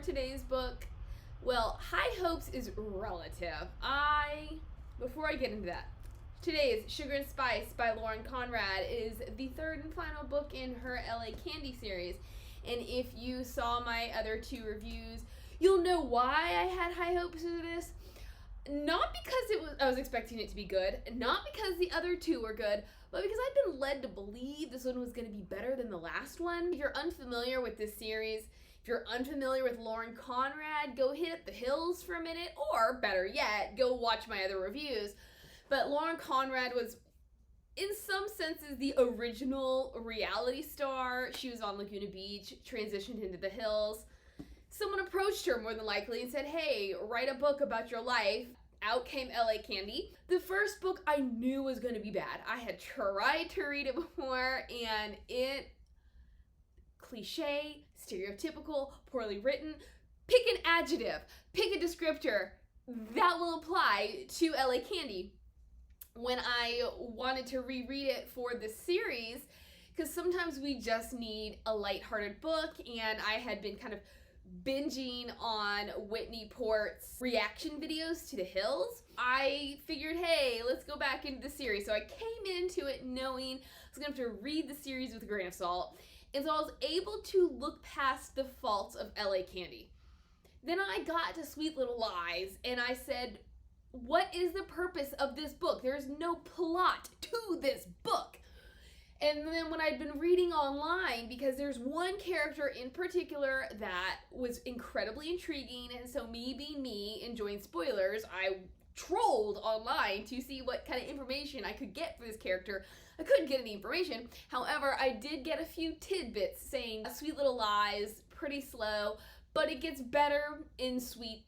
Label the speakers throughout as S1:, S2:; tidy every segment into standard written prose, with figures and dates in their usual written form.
S1: today's book, well, high hopes is relative. Before I get into that, today's Sugar and Spice by Lauren Conrad is the third and final book in her LA Candy series. And if you saw my other two reviews, you'll know why I had high hopes for this. Not because I was expecting it to be good, not because the other two were good, but because I've been led to believe this one was going to be better than the last one. If you're unfamiliar with this series, if you're unfamiliar with Lauren Conrad, go hit up the hills for a minute, or better yet, go watch my other reviews. But Lauren Conrad was, in some senses, the original reality star. She was on Laguna Beach, transitioned into the hills. Someone approached her more than likely and said, hey, write a book about your life. Out came LA Candy. The first book I knew was going to be bad. I had tried to read it before, and it, cliche, stereotypical, poorly written. Pick an adjective, pick a descriptor that will apply to LA Candy. When I wanted to reread it for the series, because sometimes we just need a lighthearted book, and I had been kind of binging on Whitney Port's reaction videos to The Hills, I figured, hey, let's go back into the series. So I came into it knowing I was going to have to read the series with a grain of salt. And so I was able to look past the faults of LA Candy. Then I got to Sweet Little Lies, and I said, what is the purpose of this book? There's no plot to this book. And then when I'd been reading online, because there's one character in particular that was incredibly intriguing, and so me being me, enjoying spoilers, I trolled online to see what kind of information I could get for this character. I couldn't get any information. However, I did get a few tidbits saying Sweet Little Lies, pretty slow, but it gets better in sweet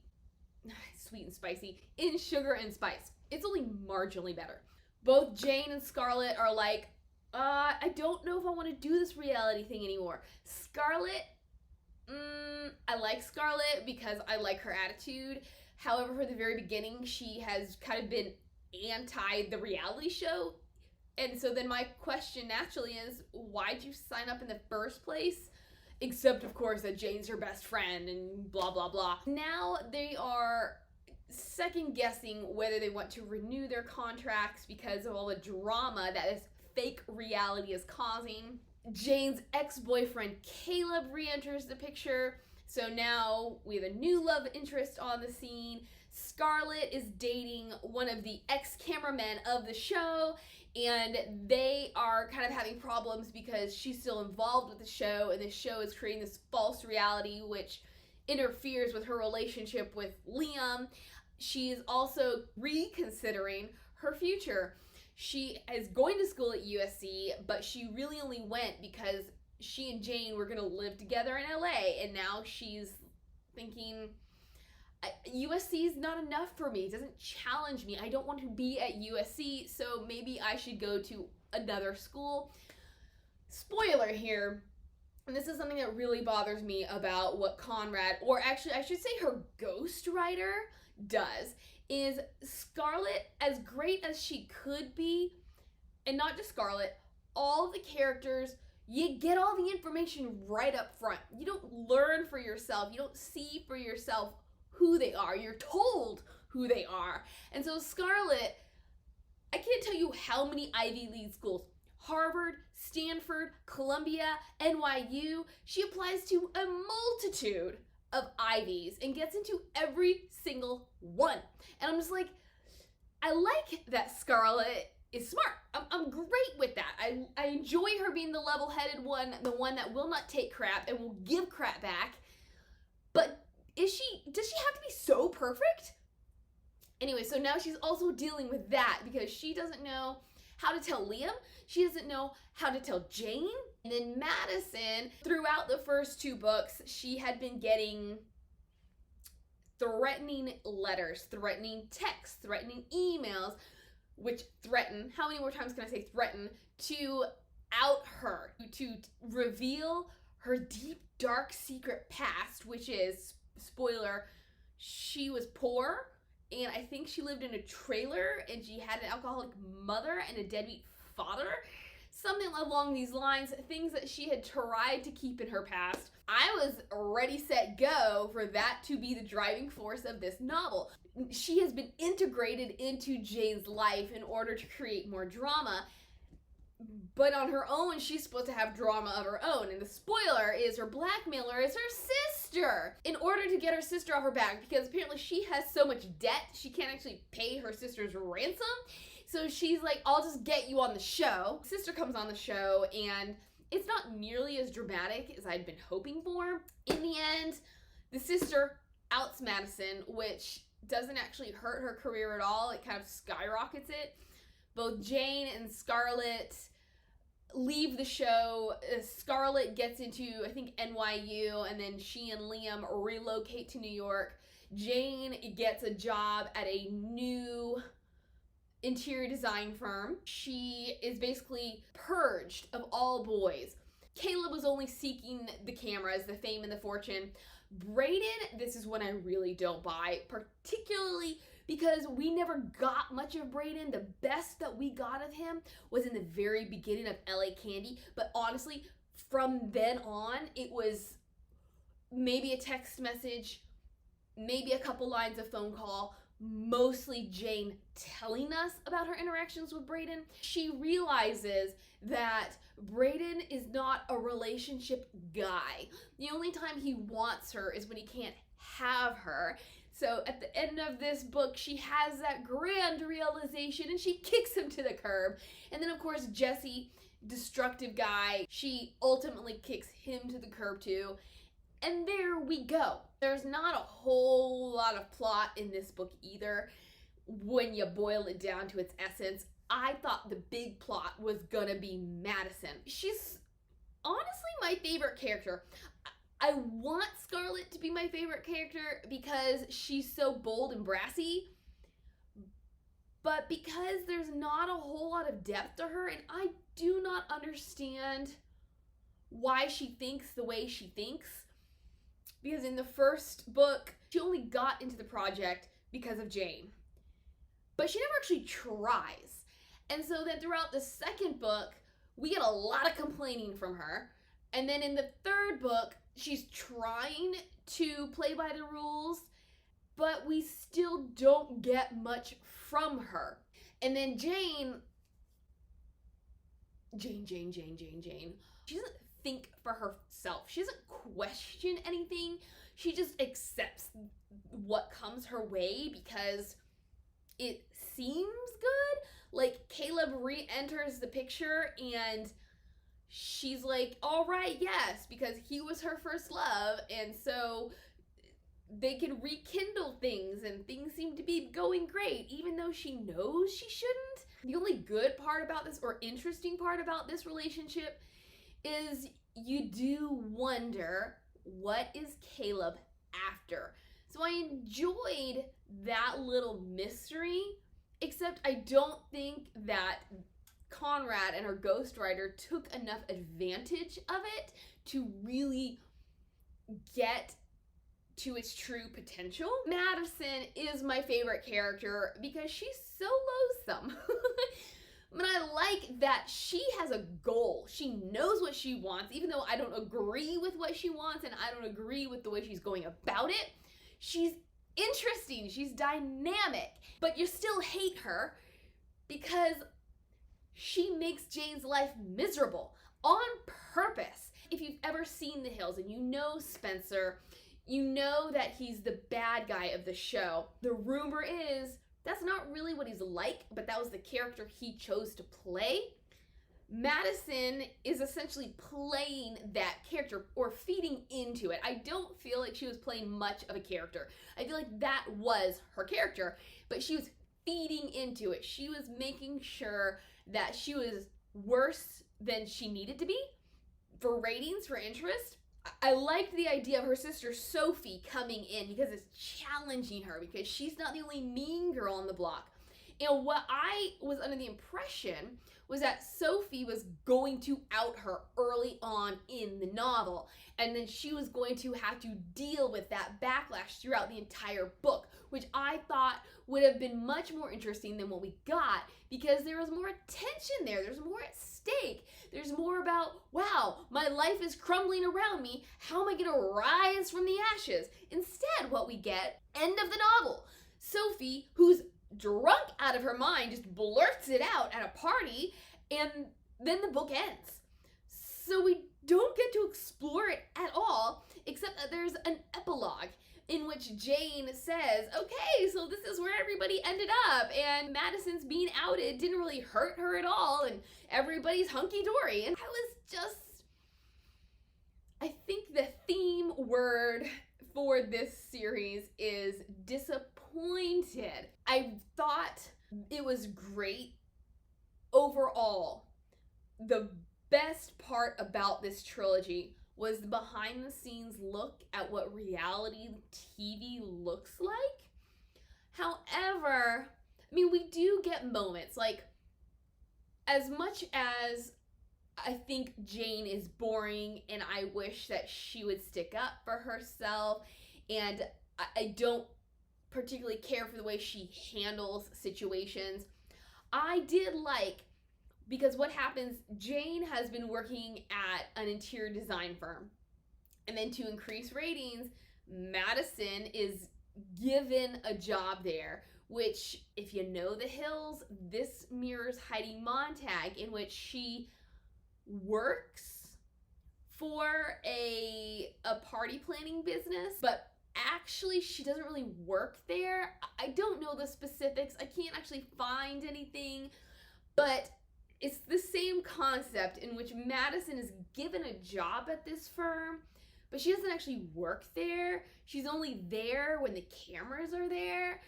S1: and spicy, in Sugar and Spice. It's only marginally better. Both Jane and Scarlett are like, I don't know if I want to do this reality thing anymore. Scarlett, I like Scarlett because I like her attitude. However, from the very beginning, she has kind of been anti the reality show. And so then my question naturally is, why'd you sign up in the first place? Except, of course, that Jane's her best friend and blah, blah, blah. Now they are second guessing whether they want to renew their contracts because of all the drama that is fake reality is causing. Jane's ex-boyfriend Caleb re-enters the picture, so now we have a new love interest on the scene. Scarlett is dating one of the ex-cameramen of the show, and they are kind of having problems because she's still involved with the show, and the show is creating this false reality which interferes with her relationship with Liam. She's also reconsidering her future. She is going to school at USC, but she really only went because she and Jane were going to live together in LA, and now she's thinking, USC is not enough for me. It doesn't challenge me. I don't want to be at USC, so maybe I should go to another school. Spoiler here, and this is something that really bothers me about what Conrad, or actually I should say her ghostwriter, does, is Scarlett, as great as she could be, and not just Scarlett, all the characters, you get all the information right up front. You don't learn for yourself. You don't see for yourself who they are. You're told who they are. And so Scarlett, I can't tell you how many Ivy League schools, Harvard, Stanford, Columbia, NYU, she applies to a multitude of Ivies and gets into every single one. And I'm just like, I like that Scarlett is smart. I'm great with that. I enjoy her being the level-headed one, the one that will not take crap and will give crap back. But does she have to be so perfect? Anyway, so now she's also dealing with that because she doesn't know how to tell Liam. She doesn't know how to tell Jane. And then Madison, throughout the first two books, she had been getting threatening letters, threatening texts, threatening emails, which threaten, how many more times can I say threaten, to out her, to reveal her deep, dark, secret past, which is, spoiler, she was poor, and I think she lived in a trailer, and she had an alcoholic mother and a deadbeat father. something along these lines, things that she had tried to keep in her past. I was ready, set, go for that to be the driving force of this novel. She has been integrated into Jane's life in order to create more drama, but on her own, she's supposed to have drama of her own. And the spoiler is her blackmailer is her sister. In order to get her sister off her back, because apparently she has so much debt, she can't actually pay her sister's ransom. So she's like, I'll just get you on the show. Sister comes on the show, and it's not nearly as dramatic as I'd been hoping for. In the end, the sister outs Madison, which doesn't actually hurt her career at all. It kind of skyrockets it. Both Jane and Scarlett leave the show. Scarlett gets into, I think, NYU, and then she and Liam relocate to New York. Jane gets a job at a new interior design firm. She is basically purged of all boys. Caleb was only seeking the cameras, the fame and the fortune. Brayden, this is one I really don't buy, particularly because we never got much of Brayden. The best that we got of him was in the very beginning of LA Candy, but honestly, from then on, it was maybe a text message, maybe a couple lines of phone call, mostly Jane telling us about her interactions with Brayden. She realizes that Brayden is not a relationship guy. The only time he wants her is when he can't have her. So at the end of this book, she has that grand realization and she kicks him to the curb. And then of course, Jesse, destructive guy, she ultimately kicks him to the curb too. And there we go. There's not a whole lot of plot in this book either when you boil it down to its essence. I thought the big plot was gonna be Madison. She's honestly my favorite character. I want Scarlett to be my favorite character because she's so bold and brassy, but because there's not a whole lot of depth to her, and I do not understand why she thinks the way she thinks. Because in the first book, she only got into the project because of Jane. But she never actually tries. And so then throughout the second book, we get a lot of complaining from her. And then in the third book, she's trying to play by the rules, but we still don't get much from her. And then Jane. She doesn't think for herself. She doesn't question anything. She just accepts what comes her way because it seems good. Like, Caleb re-enters the picture and she's like, all right, yes, because he was her first love, and so they can rekindle things and things seem to be going great, even though she knows she shouldn't. The only good part about this, or interesting part about this relationship, is you do wonder, what is Caleb after? So I enjoyed that little mystery, except I don't think that Conrad and her ghostwriter took enough advantage of it to really get to its true potential. Madison is my favorite character because she's so loathsome. But I like that she has a goal. She knows what she wants, even though I don't agree with what she wants and I don't agree with the way she's going about it. She's interesting, she's dynamic, but you still hate her because she makes Jane's life miserable on purpose. If you've ever seen The Hills and you know Spencer, you know that he's the bad guy of the show. The rumor is that's not really what he's like, but that was the character he chose to play. Madison is essentially playing that character or feeding into it. I don't feel like she was playing much of a character. I feel like that was her character, but she was feeding into it. She was making sure that she was worse than she needed to be for ratings, for interest. I liked the idea of her sister Sophie coming in because it's challenging her, because she's not the only mean girl on the block. And what I was under the impression was that Sophie was going to out her early on in the novel, and then she was going to have to deal with that backlash throughout the entire book, which I thought would have been much more interesting than what we got, because there was more tension there, there's more at stake, there's more about, wow, my life is crumbling around me, how am I gonna rise from the ashes? Instead, what we get, end of the novel, Sophie, who's drunk out of her mind, just blurts it out at a party, and then the book ends. So we don't get to explore it at all, except that there's an epilogue in which Jane says, okay, so this is where everybody ended up, and Madison's being outed didn't really hurt her at all, and everybody's hunky-dory. And I think the theme word for this series is disappointed. I thought it was great overall. The best part about this trilogy was the behind the scenes look at what reality TV looks like. However, I mean, we do get moments, like, as much as I think Jane is boring and I wish that she would stick up for herself, and I don't particularly care for the way she handles situations, I did like, because what happens, Jane has been working at an interior design firm, and then to increase ratings, Madison is given a job there, which, if you know The Hills, this mirrors Heidi Montag, in which she works for a party planning business, but actually she doesn't really work there. I don't know the specifics, I can't actually find anything, but it's the same concept in which Madison is given a job at this firm, but she doesn't actually work there. She's only there when the cameras are there,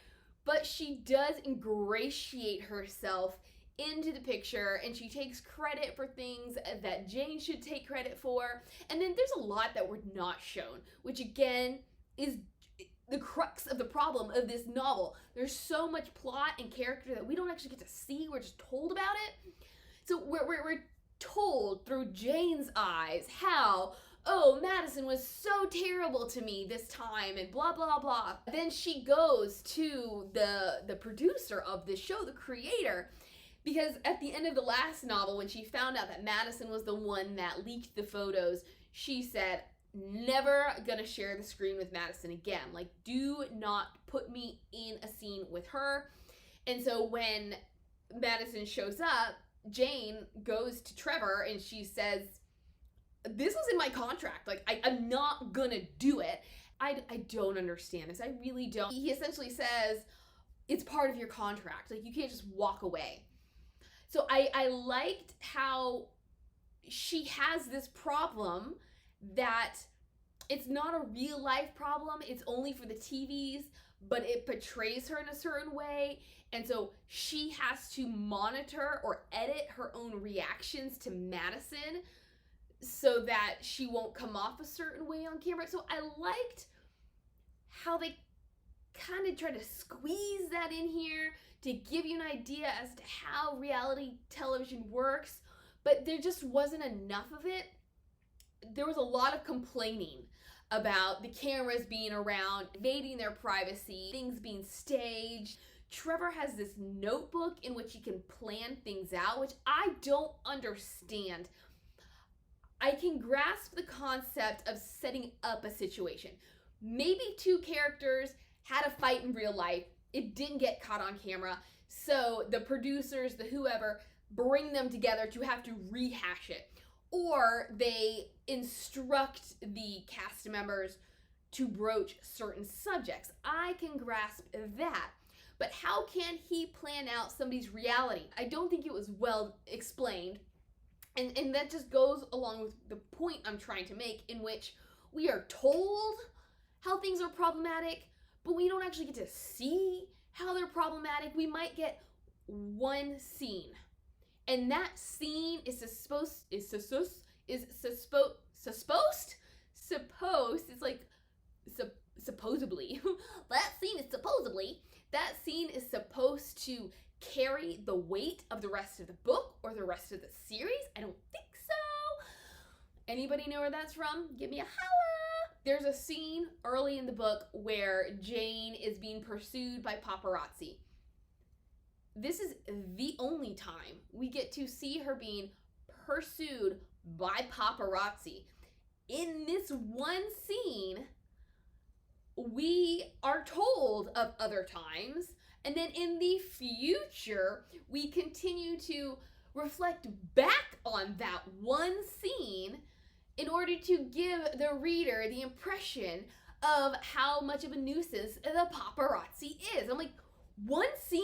S1: but she does ingratiate herself into the picture, and she takes credit for things that Jane should take credit for. And then there's a lot that we're not shown, which again is the crux of the problem of this novel. There's so much plot and character that we don't actually get to see, we're just told about it. So we're told through Jane's eyes how, oh, Madison was so terrible to me this time, and blah, blah, blah. Then she goes to the producer of this show, the creator, because at the end of the last novel, when she found out that Madison was the one that leaked the photos, she said, never gonna share the screen with Madison again. Like, do not put me in a scene with her. And so when Madison shows up, Jane goes to Trevor and she says, this was in my contract, like, I'm not gonna do it. I don't understand this, I really don't. He essentially says, it's part of your contract, like, you can't just walk away. So I liked how she has this problem that it's not a real life problem, it's only for the TVs, but it portrays her in a certain way, and so she has to monitor or edit her own reactions to Madison so that she won't come off a certain way on camera. So I liked how they kind of try to squeeze that in here to give you an idea as to how reality television works, but there just wasn't enough of it. There was a lot of complaining about the cameras being around, invading their privacy, things being staged. Trevor has this notebook in which he can plan things out, which I don't understand. I can grasp the concept of setting up a situation. Maybe two characters had a fight in real life, it didn't get caught on camera, so the producers, the whoever, bring them together to have to rehash it. Or they instruct the cast members to broach certain subjects. I can grasp that. But how can he plan out somebody's reality? I don't think it was well explained. And that just goes along with the point I'm trying to make, in which we are told how things are problematic, but we don't actually get to see how they're problematic. We might get one scene, and that scene is supposed, it's like, supposedly, that scene is supposed to carry the weight of the rest of the book or the rest of the series. I don't think so. Anybody know where that's from? Give me a holla. There's a scene early in the book where Jane is being pursued by paparazzi. This is the only time we get to see her being pursued by paparazzi. In this one scene, we are told of other times, and then in the future, we continue to reflect back on that one scene in order to give the reader the impression of how much of a nuisance the paparazzi is. I'm like, one scene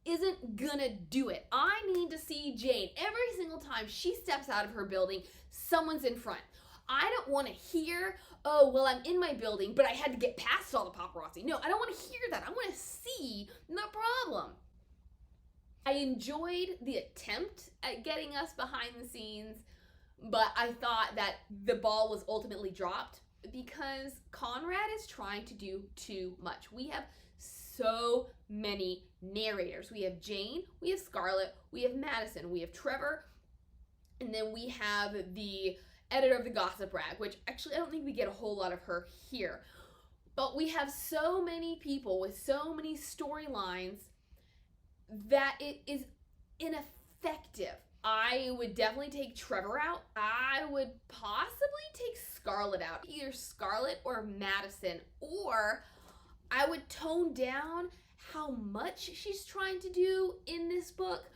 S1: isn't gonna do it. I need to see Jane every single time she steps out of her building, someone's in front. I don't want to hear, oh, well, I'm in my building, but I had to get past all the paparazzi. No, I don't want to hear that. I want to see the problem. I enjoyed the attempt at getting us behind the scenes, but I thought that the ball was ultimately dropped because Conrad is trying to do too much. We have so many narrators. We have Jane, we have Scarlett, we have Madison, we have Trevor, and then we have the editor of the Gossip Rag, which actually I don't think we get a whole lot of her here. But we have so many people with so many storylines that it is ineffective. I would definitely take Trevor out. I would possibly take Scarlett out. Either Scarlett or Madison. Or I would tone down how much she's trying to do in this book,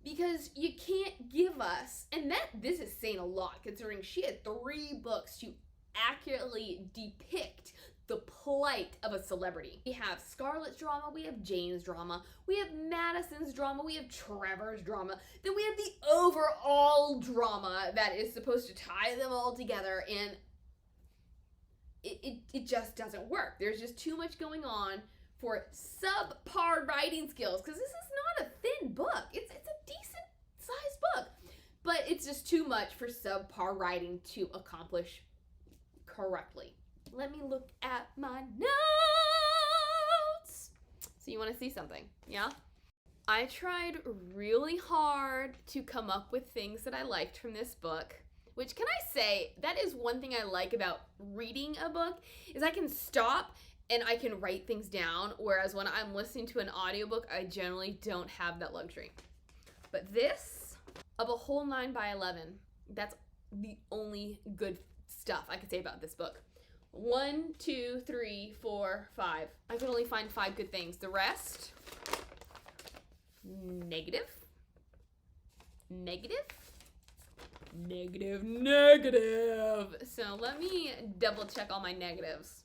S1: because you can't give us, and this is saying a lot considering she had 3 books to accurately depict the plight of a celebrity. We have Scarlett's drama, we have Jane's drama, we have Madison's drama, we have Trevor's drama, then we have the overall drama that is supposed to tie them all together, and it just doesn't work. There's just too much going on for subpar writing skills, because this is not a thin book. It's a decent sized book, but it's just too much for subpar writing to accomplish correctly. Let me look at my notes. So you want to see something, yeah? I tried really hard to come up with things that I liked from this book, which, can I say, that is one thing I like about reading a book, is I can stop and I can write things down, whereas when I'm listening to an audiobook, I generally don't have that luxury. But this, of a whole 9 by 11, that's the only good stuff I could say about this book. 1, 2, 3, 4, 5. I could only find 5 good things. The rest, negative, negative, negative, negative. So let me double check all my negatives.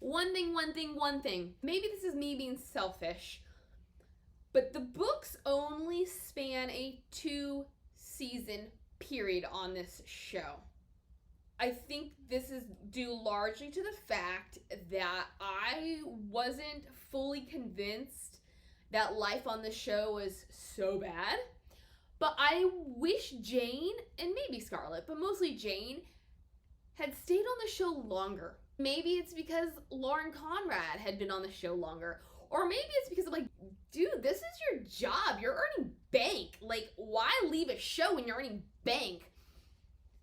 S1: One thing. Maybe this is me being selfish, but the books only span a 2-season period on this show. I think this is due largely to the fact that I wasn't fully convinced that life on the show was so bad, but I wish Jane, and maybe Scarlett, but mostly Jane, had stayed on the show longer. Maybe it's because Lauren Conrad had been on the show longer. Or maybe it's because I'm like, dude, this is your job. You're earning bank. Like, why leave a show when you're earning bank?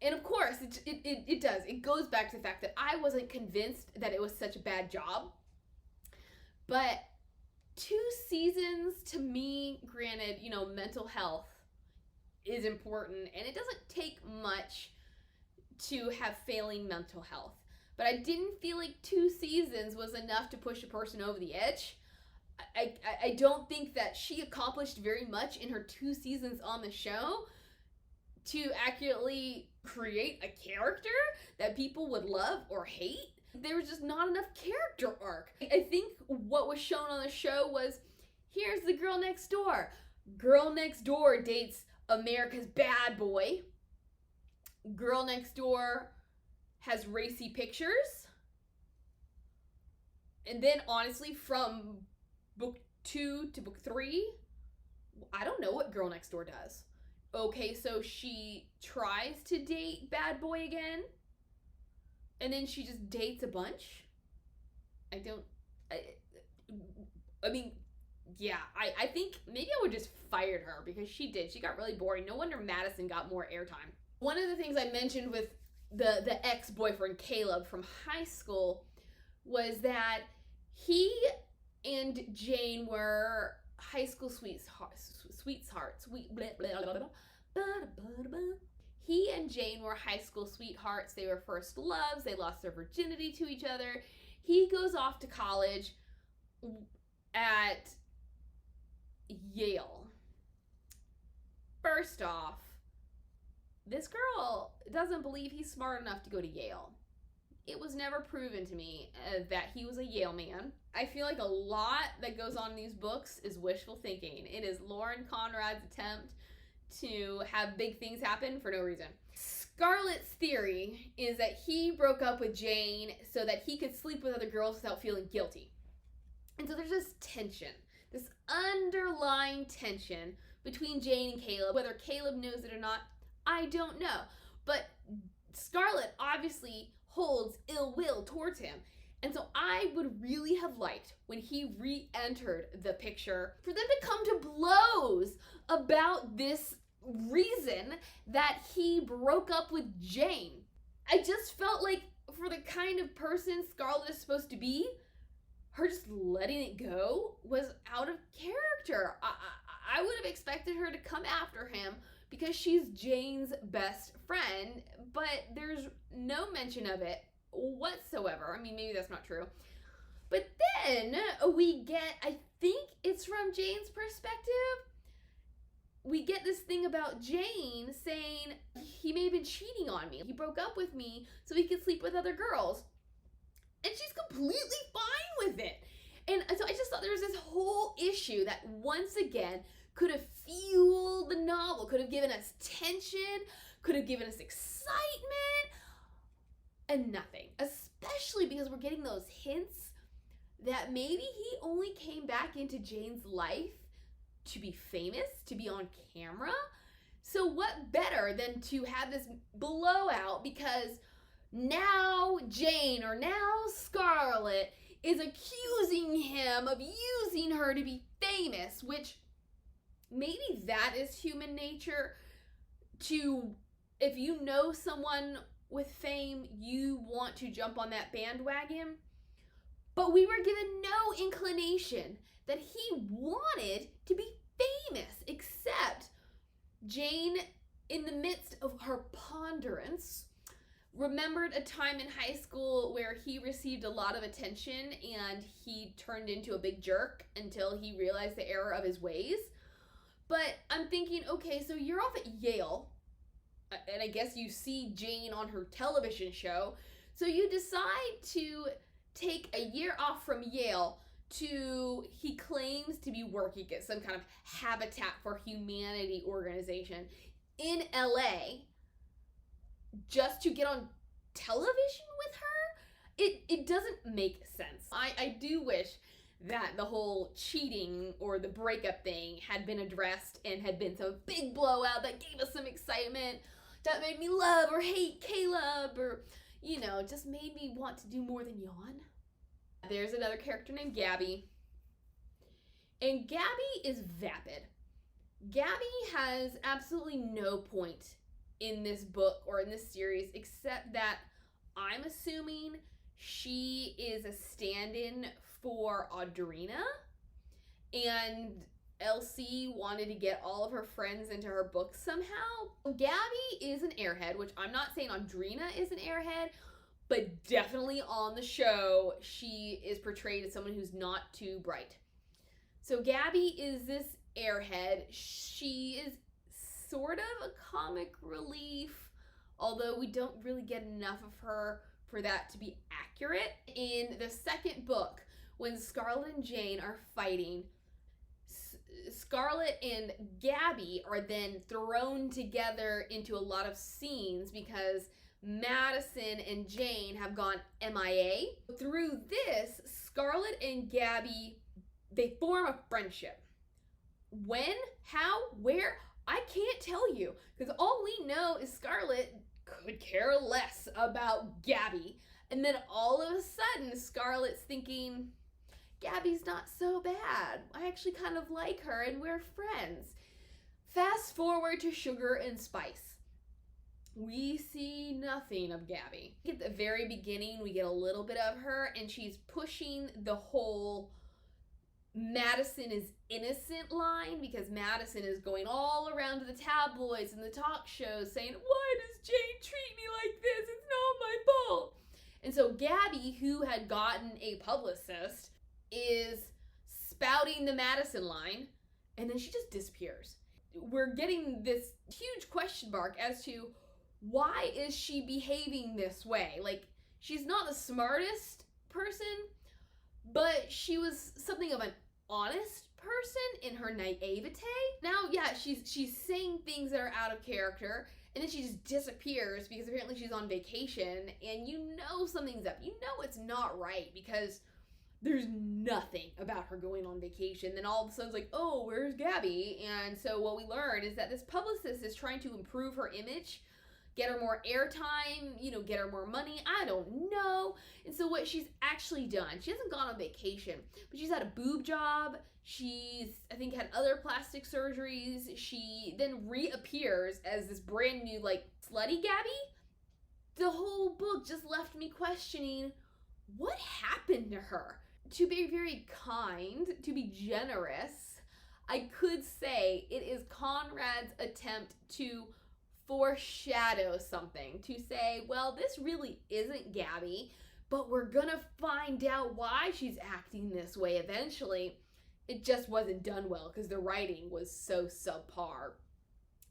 S1: And of course, it does. It goes back to the fact that I wasn't convinced that it was such a bad job. But 2 seasons, to me, granted, mental health is important. And it doesn't take much to have failing mental health. But I didn't feel like 2 seasons was enough to push a person over the edge. I don't think that she accomplished very much in her 2 seasons on the show to accurately create a character that people would love or hate. There was just not enough character arc. I think what was shown on the show was, here's the girl next door. Girl next door dates America's bad boy. Girl next door has racy pictures. And then honestly, from book 2 to book 3, I don't know what Girl Next Door does. Okay, so she tries to date bad boy again, and then she just dates a bunch. I mean, yeah, I think maybe I would just fired her because she did. She got really boring. No wonder Madison got more airtime. One of the things I mentioned with the ex-boyfriend Caleb from high school was that he and Jane were high school sweethearts. He and Jane were high school sweethearts. They were first loves. They lost their virginity to each other. He goes off to college at Yale. First off, this girl doesn't believe he's smart enough to go to Yale. It was never proven to me that he was a Yale man. I feel like a lot that goes on in these books is wishful thinking. It is Lauren Conrad's attempt to have big things happen for no reason. Scarlett's theory is that he broke up with Jane so that he could sleep with other girls without feeling guilty. And so there's this tension, this underlying tension between Jane and Caleb. Whether Caleb knows it or not, I don't know. But Scarlett obviously holds ill will towards him. And so I would really have liked, when he re-entered the picture, for them to come to blows about this reason that he broke up with Jane. I just felt like, for the kind of person Scarlett is supposed to be, her just letting it go was out of character. I would have expected her to come after him because she's Jane's best friend, but there's no mention of it whatsoever. I mean, maybe that's not true. But then we get, I think it's from Jane's perspective, we get this thing about Jane saying he may have been cheating on me. He broke up with me so he could sleep with other girls. And she's completely fine with it. And so I just thought there was this whole issue that once again could have fueled the novel, could have given us tension, could have given us excitement, and nothing. Especially because we're getting those hints that maybe he only came back into Jane's life to be famous, to be on camera. So what better than to have this blowout, because now Jane, or now Scarlett, is accusing him of using her to be famous, which maybe that is human nature. To, if you know someone with fame, you want to jump on that bandwagon. But we were given no inclination that he wanted to be famous, except Jane, in the midst of her ponderance, remembered a time in high school where he received a lot of attention and he turned into a big jerk until he realized the error of his ways. But I'm thinking, okay, so you're off at Yale, and I guess you see Jane on her television show, so you decide to take a year off from Yale to, he claims to be working at some kind of Habitat for Humanity organization in LA, just to get on television with her? It doesn't make sense. I do wish that the whole cheating or the breakup thing had been addressed and had been some big blowout that gave us some excitement, that made me love or hate Caleb, or, you know, just made me want to do more than yawn. There's another character named Gabby. And Gabby is vapid. Gabby has absolutely no point in this book or in this series, except that I'm assuming she is a stand-in for Audrina, and Elsie wanted to get all of her friends into her books somehow. Gabby is an airhead, which I'm not saying Audrina is an airhead, but definitely on the show, she is portrayed as someone who's not too bright. So Gabby is this airhead. She is sort of a comic relief, although we don't really get enough of her for that to be accurate. In the second book, when Scarlett and Jane are fighting, Scarlett and Gabby are then thrown together into a lot of scenes because Madison and Jane have gone MIA. Through this, Scarlett and Gabby, they form a friendship. When, how, where, I can't tell you, because all we know is Scarlett could care less about Gabby. And then all of a sudden, Scarlett's thinking, Gabby's not so bad. I actually kind of like her and we're friends. Fast forward to Sugar and Spice. We see nothing of Gabby. At the very beginning, we get a little bit of her, and she's pushing the whole Madison is innocent line, because Madison is going all around to the tabloids and the talk shows saying, why does Jane treat me like this? It's not my fault. And so Gabby, who had gotten a publicist, is spouting the Madison line, and then she just disappears. We're getting this huge question mark as to why is she behaving this way? Like, she's not the smartest person, but she was something of an honest person in her naivete. Now, yeah, she's saying things that are out of character, and then she just disappears because apparently she's on vacation, and you know something's up. You know it's not right because there's nothing about her going on vacation. Then all of a sudden it's like, oh, where's Gabby? And so what we learn is that this publicist is trying to improve her image, get her more airtime, get her more money. I don't know. And so what she's actually done, she hasn't gone on vacation, but she's had a boob job. She's, I think, had other plastic surgeries. She then reappears as this brand new, slutty Gabby. The whole book just left me questioning, what happened to her? To be very kind, to be generous, I could say it is Conrad's attempt to foreshadow something, to say, well, this really isn't Gabby, but we're gonna find out why she's acting this way eventually. It just wasn't done well because the writing was so subpar.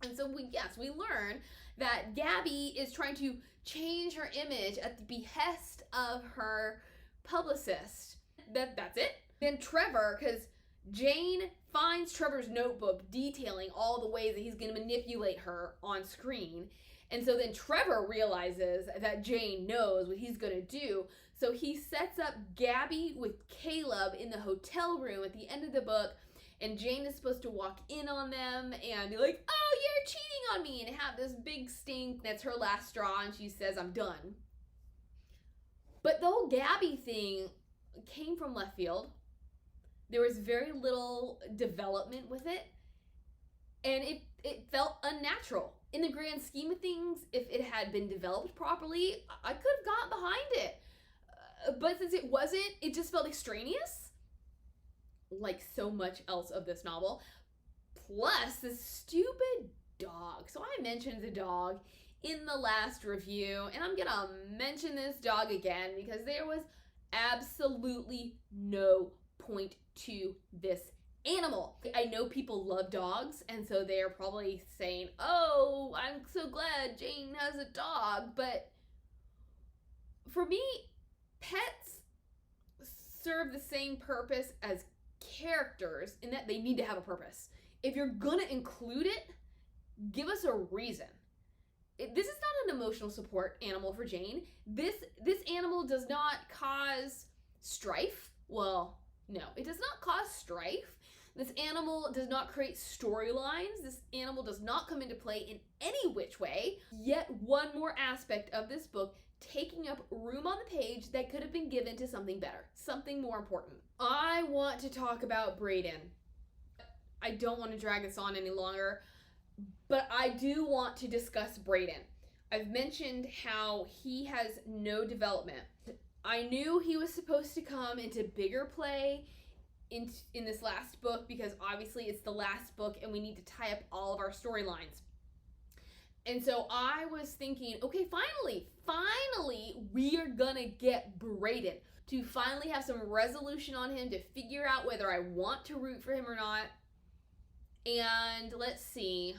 S1: And so we learn that Gabby is trying to change her image at the behest of her publicist. That's it. Then Trevor, because Jane finds Trevor's notebook detailing all the ways that he's going to manipulate her on screen. And so then Trevor realizes that Jane knows what he's going to do. So he sets up Gabby with Caleb in the hotel room at the end of the book. And Jane is supposed to walk in on them and be like, oh, you're cheating on me, and have this big stink. That's her last straw, and she says, I'm done. But the whole Gabby thing came from left field. There was very little development with it, and it felt unnatural. In the grand scheme of things, if it had been developed properly, I could have gotten behind it. But since it wasn't, it just felt extraneous, like so much else of this novel. Plus, this stupid dog. So I mentioned the dog in the last review, and I'm gonna mention this dog again because there was absolutely no point to this animal. I know people love dogs, and so they're probably saying, oh, I'm so glad Jane has a dog. But for me, pets serve the same purpose as characters in that they need to have a purpose. If you're gonna include it, give us a reason. This is not an emotional support animal for Jane. This animal does not cause strife. Well, no, it does not cause strife. This animal does not create storylines. This animal does not come into play in any which way. Yet one more aspect of this book taking up room on the page that could have been given to something better, something more important. I want to talk about Brayden. I don't want to drag this on any longer, but I do want to discuss Brayden. I've mentioned how he has no development. I knew he was supposed to come into bigger play in this last book because obviously it's the last book and we need to tie up all of our storylines. And so I was thinking, okay, finally, we are gonna get Brayden, to finally have some resolution on him, to figure out whether I want to root for him or not. And let's see,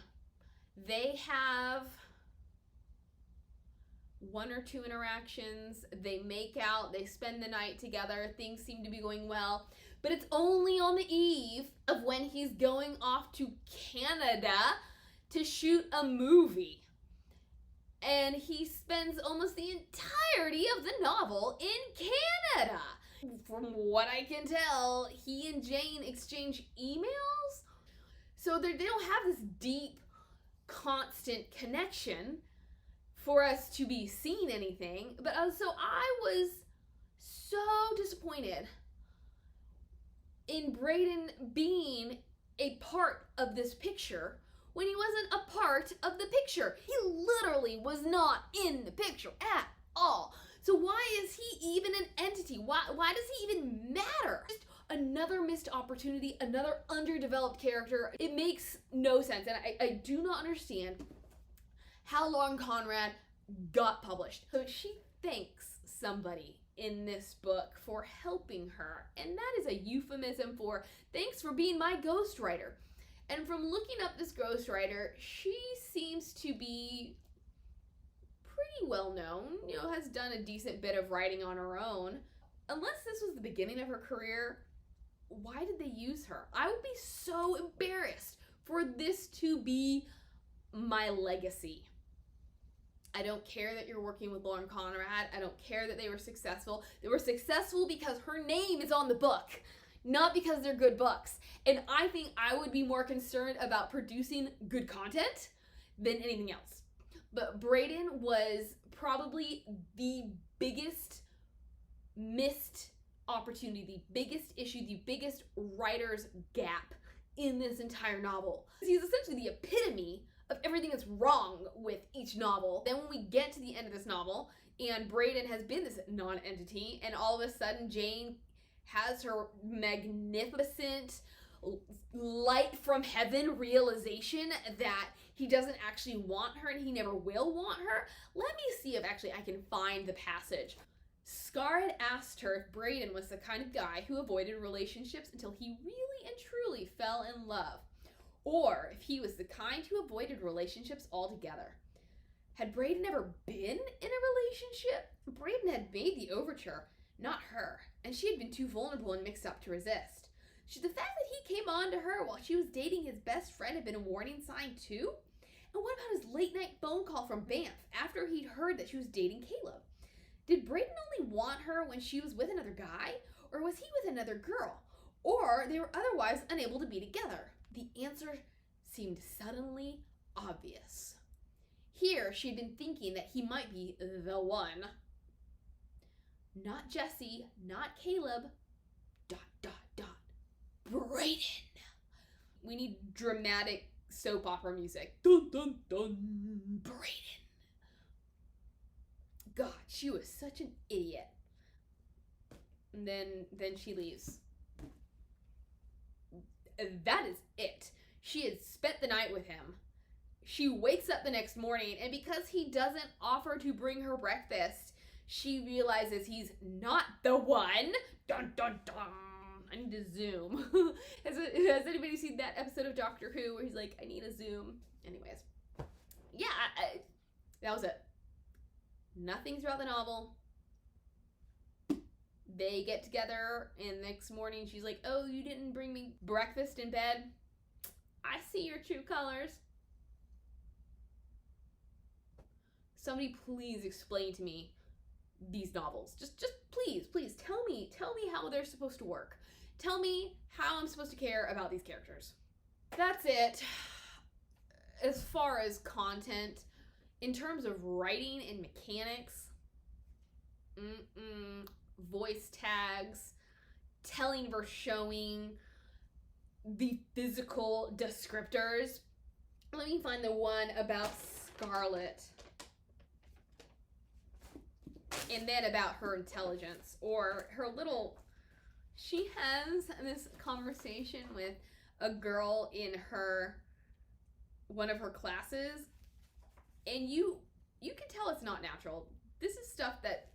S1: they have one or two interactions, they make out, they spend the night together, things seem to be going well, but it's only on the eve of when he's going off to Canada to shoot a movie. And he spends almost the entirety of the novel in Canada. From what I can tell, he and Jane exchange emails. So they don't have this deep, constant connection for us to be seeing anything. But so I was so disappointed in Brayden being a part of this picture when he wasn't a part of the picture. He literally was not in the picture at all. So why is he even an entity? Why does he even matter? Just another missed opportunity, another underdeveloped character. It makes no sense, and I do not understand how Lauren Conrad got published. So she thanks somebody in this book for helping her, and that is a euphemism for thanks for being my ghostwriter. And from looking up this ghostwriter, she seems to be pretty well known, has done a decent bit of writing on her own. Unless this was the beginning of her career, why did they use her? I would be so embarrassed for this to be my legacy. I don't care that you're working with Lauren Conrad. I don't care that they were successful. They were successful because her name is on the book, not because they're good books. And I think I would be more concerned about producing good content than anything else. But Brayden was probably the biggest missed opportunity, the biggest issue, the biggest writer's gap in this entire novel. He's essentially the epitome of everything that's wrong with each novel. Then when we get to the end of this novel, and Brayden has been this non-entity, and all of a sudden Jane has her magnificent light from heaven realization that he doesn't actually want her and he never will want her. Let me see if actually I can find the passage. Scar had asked her if Brayden was the kind of guy who avoided relationships until he really and truly fell in love, or if he was the kind who avoided relationships altogether. Had Brayden ever been in a relationship? Brayden had made the overture, not her, and she had been too vulnerable and mixed up to resist. Should the fact that he came on to her while she was dating his best friend have been a warning sign too? And what about his late night phone call from Banff after he'd heard that she was dating Caleb? Did Brayden only want her when she was with another guy? Or was he with another girl? Or they were otherwise unable to be together? The answer seemed suddenly obvious. Here she'd been thinking that he might be the one. Not Jesse, not Caleb, ... Brayden. We need dramatic soap opera music. Dun dun dun. Brayden. God, she was such an idiot. And then she leaves. That is it. She had spent the night with him. She wakes up the next morning, and because he doesn't offer to bring her breakfast, she realizes he's not the one. Dun dun dun. I need to zoom. Has anybody seen that episode of Doctor Who where he's like, I need a zoom? Anyways. Yeah, that was it. Nothing throughout the novel. They get together, and next morning she's like, oh, you didn't bring me breakfast in bed? I see your true colors. Somebody please explain to me these novels. Just please tell me how they're supposed to work. Tell me how I'm supposed to care about these characters. That's it. As far as content, in terms of writing and mechanics, voice tags, telling versus showing, the physical descriptors. Let me find the one about Scarlet. And then about her intelligence, or her little... She has this conversation with a girl in one of her classes, and you can tell it's not natural. This is stuff that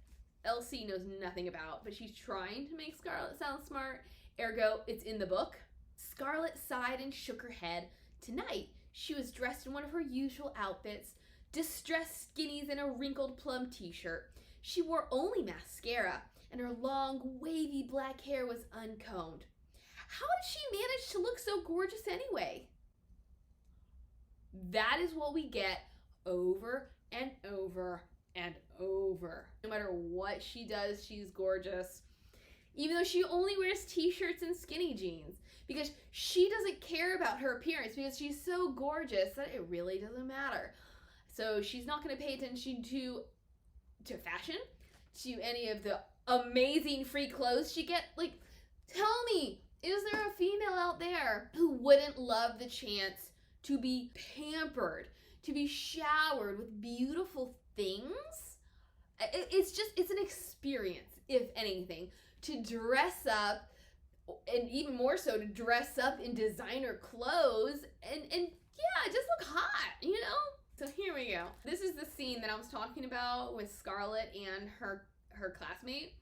S1: Elsie knows nothing about, but she's trying to make Scarlet sound smart, ergo, it's in the book. Scarlet sighed and shook her head. Tonight, she was dressed in one of her usual outfits, distressed skinnies and a wrinkled plum t-shirt. She wore only mascara, and her long, wavy black hair was uncombed. How did she manage to look so gorgeous anyway? That is what we get over and over and over. No matter what she does, she's gorgeous. Even though she only wears t-shirts and skinny jeans. Because she doesn't care about her appearance because she's so gorgeous that it really doesn't matter. So she's not going to pay attention to fashion, to any of the amazing free clothes she get. Like, tell me, Is there a female out there who wouldn't love the chance to be pampered, to be showered with beautiful things? It's an experience, if anything, to dress up, and even more so to dress up in designer clothes and yeah, just look hot, you know? So here we go. This is the scene that I was talking about with Scarlett and her classmate.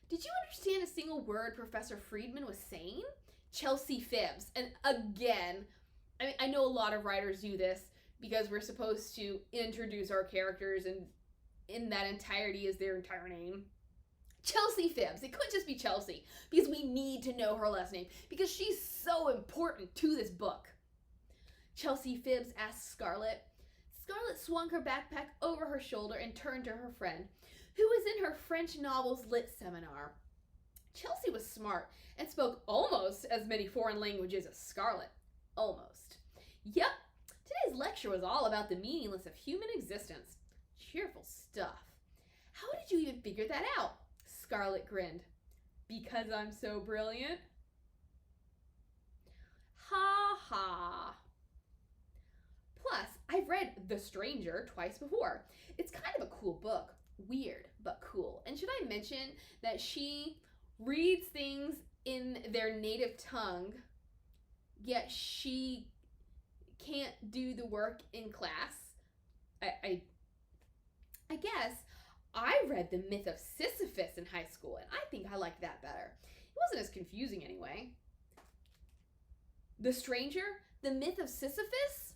S1: Did you understand a single word Professor Friedman was saying? Chelsea fibs. And again, I mean, I know a lot of writers do this because we're supposed to introduce our characters and in that entirety is their entire name. Chelsea fibs. It could just be Chelsea because we need to know her last name because she's so important to this book. Chelsea fibs asked Scarlett. Scarlett swung her backpack over her shoulder and turned to her friend, who was in her French novels lit seminar. Chelsea was smart and spoke almost as many foreign languages as Scarlett. Almost. Yep, today's lecture was all about the meaningless of human existence. Cheerful stuff. How did you even figure that out? Scarlett grinned. Because I'm so brilliant? Ha ha. Plus, I've read The Stranger twice before. It's kind of a cool book. Weird, but cool. And should I mention that she reads things in their native tongue, yet she can't do the work in class? I guess I read The Myth of Sisyphus in high school, and I think I liked that better. It wasn't as confusing anyway. The Stranger? The Myth of Sisyphus?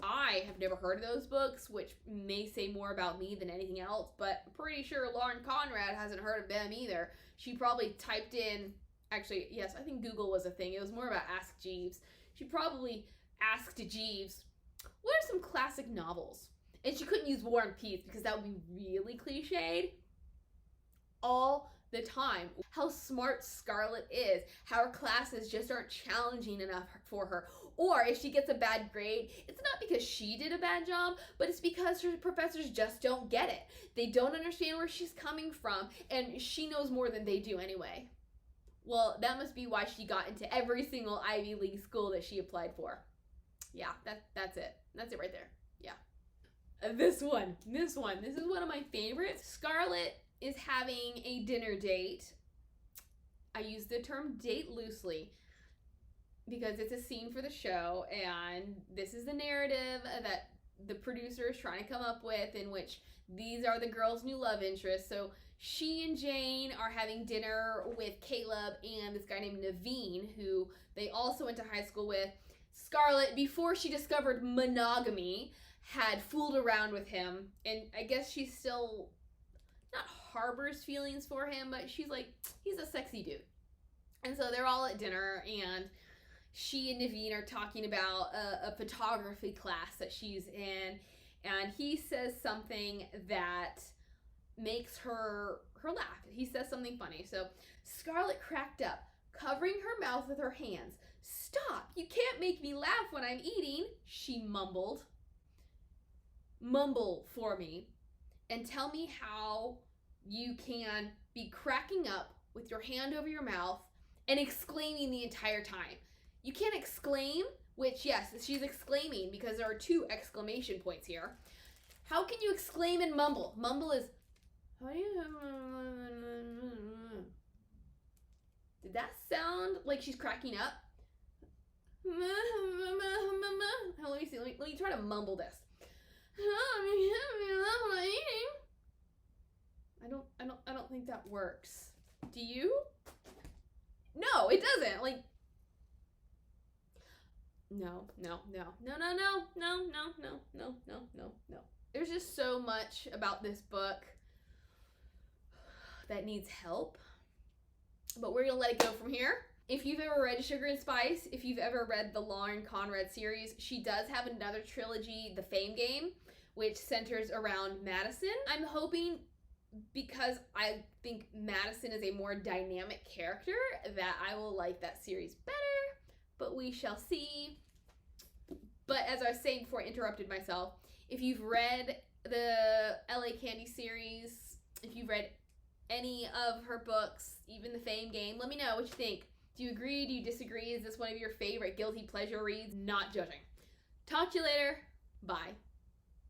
S1: I have never heard of those books, which may say more about me than anything else, but I'm pretty sure Lauren Conrad hasn't heard of them either. She probably typed in, actually, yes, I think Google was a thing. It was more about Ask Jeeves. She probably asked Jeeves, what are some classic novels? And she couldn't use War and Peace because that would be really cliched. All the time. How smart Scarlett is. How her classes just aren't challenging enough for her. Or if she gets a bad grade, it's not because she did a bad job, but it's because her professors just don't get it. They don't understand where she's coming from, and she knows more than they do anyway. Well, that must be why she got into every single Ivy League school that she applied for. Yeah, that's it. That's it right there. Yeah. This one. This is one of my favorites. Scarlett is having a dinner date. I use the term date loosely because it's a scene for the show, and this is the narrative that the producer is trying to come up with, in which these are the girls' new love interests. So she and Jane are having dinner with Caleb and this guy named Naveen, who they also went to high school with. Scarlett, before she discovered monogamy, had fooled around with him, and I guess she still not harbors feelings for him, but she's like, he's a sexy dude. And so they're all at dinner, and she and Naveen are talking about a photography class that she's in, and he says something that makes her laugh. He says something funny. So Scarlett cracked up, covering her mouth with her hands. Stop! You can't make me laugh when I'm eating, she mumbled. Mumble for me and tell me how you can be cracking up with your hand over your mouth and exclaiming the entire time. You can't exclaim, which, yes, she's exclaiming because there are 2 exclamation points here. How can you exclaim and mumble? Mumble is... Did that sound like she's cracking up? Let me see. Let me try to mumble this. I don't think that works. Do you? No, it doesn't. Like, no. There's just so much about this book that needs help, but we're gonna let it go from here. If you've ever read Sugar and Spice, if you've ever read the Lauren Conrad series, she does have another trilogy, The Fame Game, which centers around Madison. I'm hoping, because I think Madison is a more dynamic character, that I will like that series better, but we shall see. But as I was saying before I interrupted myself, if you've read the LA Candy series, if you've read any of her books, even The Fame Game, let me know what you think. Do you agree? Do you disagree? Is this one of your favorite guilty pleasure reads? Not judging. Talk to you later. Bye.